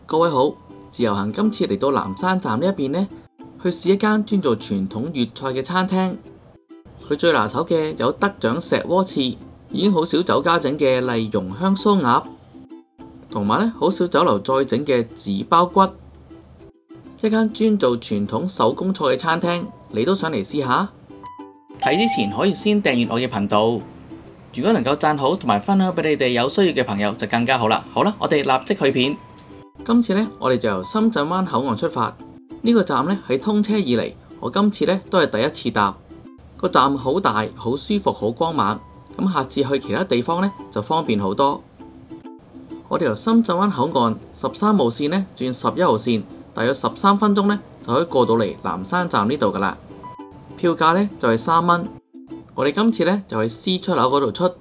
各位好，自由行今次嚟到南山站呢一邊呢，去試一間專做傳統粵菜嘅餐廳。佢最拿手嘅有德掌石鍋翅，已經好少酒家整嘅麗蓉香酥鴨，同埋呢好少酒樓再整嘅紙包骨。一間專做傳統手工菜嘅餐廳，你都想嚟試下？睇之前可以先訂閱我嘅頻道。如果能夠讚好同埋分享俾你哋有需要嘅朋友就更加好啦。好啦，我哋立即去片。今次呢，我哋就由深圳灣口岸出發。呢個站呢，喺通車以嚟，我今次呢都係第一次搭。個站好大、好舒服、好光猛。咁下次去其他地方呢，就方便好多。我哋由深圳灣口岸13號線呢轉11號線，大約13分鐘呢就可以過到嚟南山站呢度噶啦。票價呢就係3蚊。我哋今次呢就喺 C 出口嗰度出。咁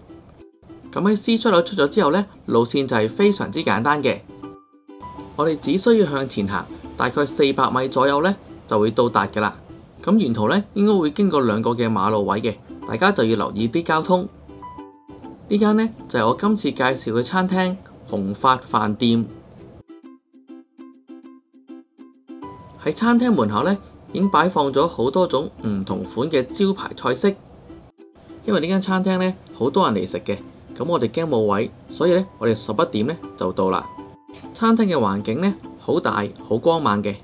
喺 C 出口出咗之後呢，路線就係非常之簡單嘅。我哋只需要向前行大概400米左右呢，就會到達噶啦。咁沿途呢應該會經過2個嘅馬路位嘅，大家就要留意啲交通。呢間呢就係我今次介紹嘅餐廳紅發飯店。喺餐廳門口呢，已經擺放咗好多種唔同款嘅招牌菜式。因為呢間餐廳呢，好多人嚟食嘅，咁我哋驚冇位，所以呢，我哋11點呢就到啦。餐廳嘅環境呢，好大好光猛嘅。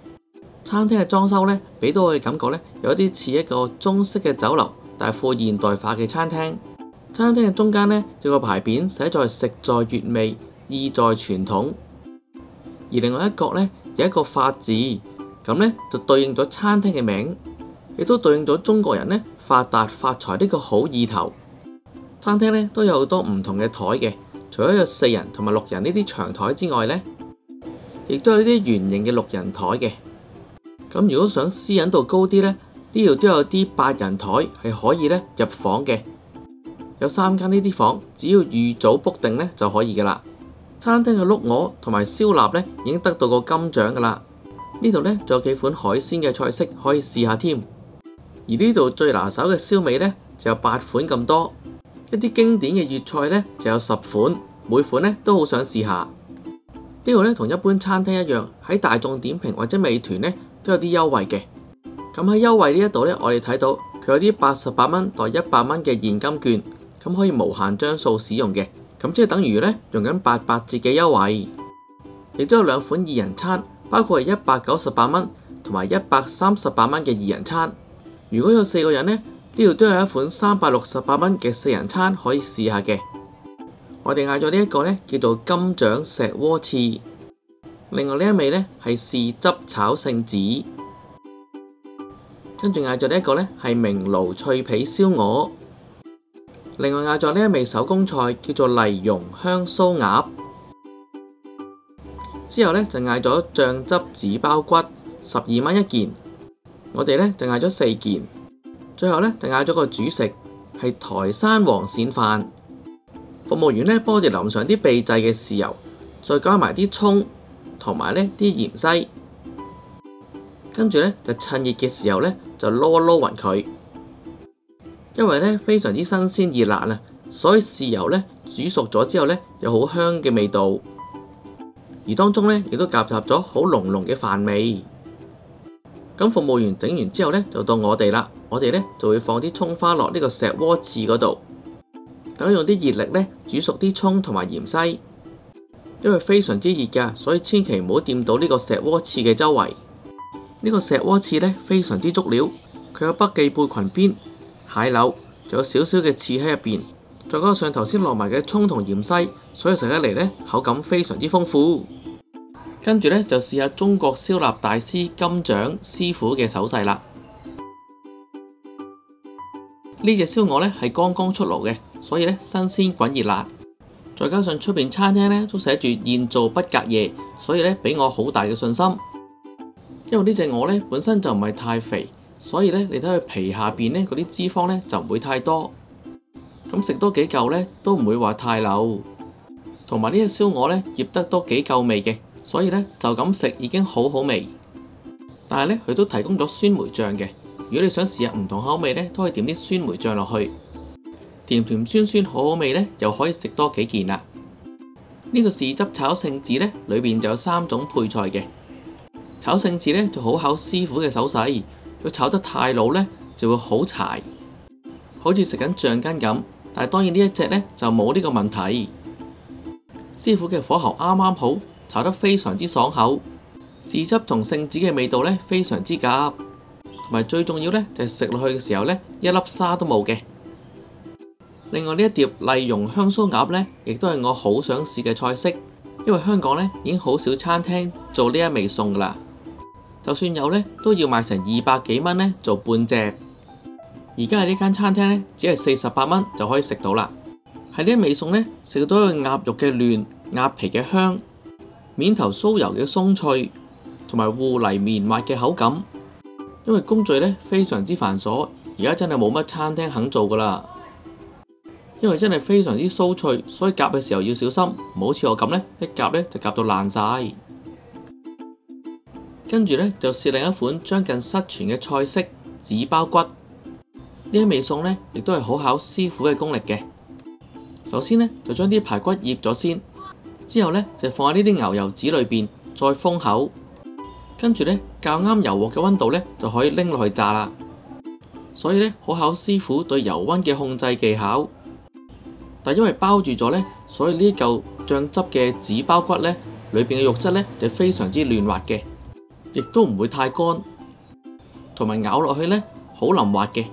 餐廳嘅裝修呢，俾到我嘅感覺呢，有一啲似一個中式嘅酒樓，但係副現代化嘅餐廳。餐廳嘅中間呢，有個牌匾寫在食在粵味，意在傳統。而另外一角呢，有一個發字，咁呢就對應咗餐廳嘅名，亦都對應咗中國人呢發達發財呢個好意頭。餐廳呢都有好多唔同嘅台嘅，除咗有4人同埋6人呢啲長台之外呢，亦都有呢啲圓形嘅6人台嘅。咁如果想私隱度高啲呢，呢度都有啲8人台係可以呢入房嘅。有3間呢啲房，只要預早 book 定呢就可以噶啦。餐廳嘅碌鵝同埋燒臘呢已經得到個金獎噶啦。呢度呢仲有幾款海鮮嘅菜式可以試下添。而呢度最拿手嘅燒味呢就有8款咁多，一啲經典嘅粵菜呢就有10款，每款呢都好想試下。呢度呢同一般餐廳一樣，喺大眾點評或者美團呢都有啲優惠嘅。咁喺優惠呢一度呢，我哋睇到佢有啲88蚊代100蚊嘅現金券，咁可以無限張數使用嘅。咁即係等於呢用緊88折嘅優惠。亦都有2款2人餐，包括係198蚊同埋138蚊嘅2人餐。如果有4個人呢，呢度都有一款368蚊嘅4人餐可以試下嘅。我哋嗌咗呢一個呢叫做金掌石鍋翅。另外呢一味呢係豉汁炒聖子。跟住嗌咗呢一個呢係明爐脆皮燒鵝。另外嗌咗呢一味手工菜叫做麗蓉香酥鴨。之後呢就嗌咗醬汁紙包骨，12蚊一件。我哋呢就嗌咗4件。最後呢就嗌咗個主食係台山黃鱔飯。服務員呢幫我哋淋上啲秘製嘅豉油，再加埋啲葱同埋呢啲芫茜。跟住呢就趁熱嘅時候呢就撈一撈勻佢。因為呢非常之新鮮熱辣啊，所以豉油呢煮熟咗之後呢有好香嘅味道。而當中呢亦都夾雜咗好濃濃嘅飯味。咁服務員整完之後呢，就到我哋啦。我哋呢就會放啲葱花落呢個石鍋翅嗰度，等用啲熱力呢煮熟啲葱同埋芫茜。因為非常之熱㗎，所以千祈唔好掂到呢個石鍋翅嘅周圍。呢個石鍋翅呢非常之足料，佢有北寄貝裙邊、蟹柳，仲有少少嘅翅喺入邊，再加上頭先落埋嘅葱同芫茜，所以食起嚟呢口感非常之豐富。跟住呢，就試下中國燒臘大師金掌師傅嘅手勢啦。呢隻燒鵝呢係剛剛出爐嘅，所以呢新鮮滾熱辣。再加上出邊餐廳呢都寫住現做不隔夜，所以呢俾我好大嘅信心。因為呢隻鵝呢本身就唔係太肥，所以呢你睇佢皮下邊呢嗰啲脂肪呢就唔會太多。咁食多幾嚿呢都唔會話太流。同埋呢隻燒鵝呢醃得都幾夠味嘅。所以呢，就咁食已經好好味，但係呢，佢都提供咗酸梅醬嘅。如果你想試下唔同口味呢，都可以點啲酸梅醬落去，甜甜酸酸好好味呢，又可以食多幾件啦。呢呢個豉汁炒聖子呢，裏邊就有3種配菜嘅。炒聖子呢就好考師傅嘅手勢，如果炒得太老呢，就會好柴，好似食緊橡筋咁。但係當然呢一隻呢就冇呢個問題。師傅嘅火候啱啱好，炒得非常之爽口，豉汁同聖子嘅味道呢非常之夾，同埋最重要呢就係食落去嘅時候呢，一粒沙都冇嘅。另外呢一碟麗蓉香酥鴨呢，亦都係我好想試嘅菜式，因為香港呢已經好少餐廳做呢一味餸噶啦，就算有呢，都要賣成200幾蚊呢做半隻。而家喺呢間餐廳呢，只係48蚊就可以食到啦。喺呢一味餸呢，食到一個鴨肉嘅嫩、鴨皮嘅香、面頭酥油嘅鬆脆，同埋芋泥綿滑嘅口感。因為工序呢非常之繁瑣，而家真係冇乜餐廳肯做噶啦。因為真係非常之酥脆，所以夾嘅時候要小心，唔好似我咁呢，一夾呢就夾到爛晒。跟住呢，就試另一款將近失傳嘅菜式紙包骨。呢一味餸呢，亦都係好考師傅嘅功力嘅。首先呢，就將啲排骨醃咗先，之後呢，就放喺呢啲牛油紙裏邊，再封口。跟住呢，較啱油鑊嘅溫度呢，就可以拎落去炸啦。所以呢，好考師傅對油溫嘅控制技巧。但因為包住咗呢，所以呢嚿醬汁嘅紙包骨呢，裏邊嘅肉質呢，就非常之嫩滑嘅，亦都唔會太乾，同埋咬落去呢，好腍滑嘅。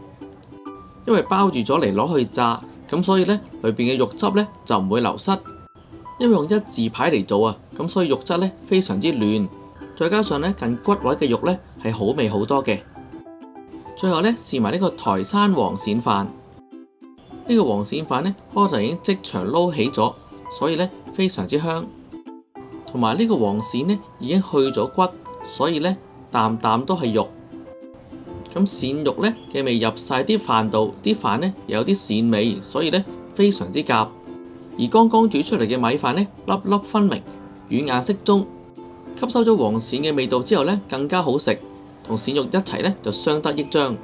因為包住咗嚟攞去炸，咁所以呢，裏邊嘅肉汁呢，就唔會流失。因為用一字排嚟做啊，咁所以肉質呢，非常之嫩，再加上呢，近骨位嘅肉呢，係好味好多嘅。最後呢，試埋呢個台山黃鱔飯。呢個黃鱔飯呢，開頭已經即場撈起咗，所以呢非常之香。同埋呢個黃鱔呢已經去咗骨，所以呢啖啖都係肉。咁鱔肉呢嘅味入晒啲飯度，啲飯呢又有啲鱔味，所以呢非常之夾。而剛剛煮出嚟嘅米飯呢，粒粒分明，軟硬適中，吸收咗黃鱔嘅味道之後呢，更加好食，同鱔肉一齊呢就相得益彰。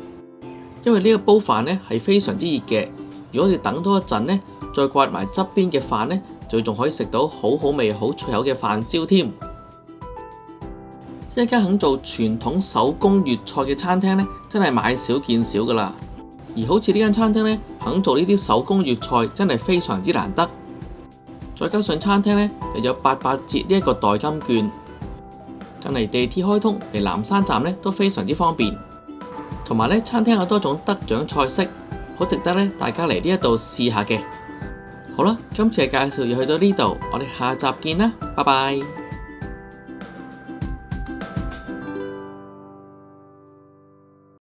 因為呢個煲飯呢係非常之熱嘅。如果你等多一陣呢，再掛埋側邊嘅飯呢，就仲可以食到好好味、好脆口嘅飯焦添。一間肯做傳統手工粵菜嘅餐廳呢，真係買少見少噶啦。而好似呢間餐廳呢，肯做呢啲手工粵菜，真係非常之難得。再加上餐廳呢，又有88折呢一個代金券，近嚟地鐵開通嚟南山站呢都非常之方便。同埋呢，餐廳有多種得獎菜式。好值得咧，大家嚟呢一度試下嘅。好啦，今次嘅介紹就去到呢度，我哋下集見啦，拜拜。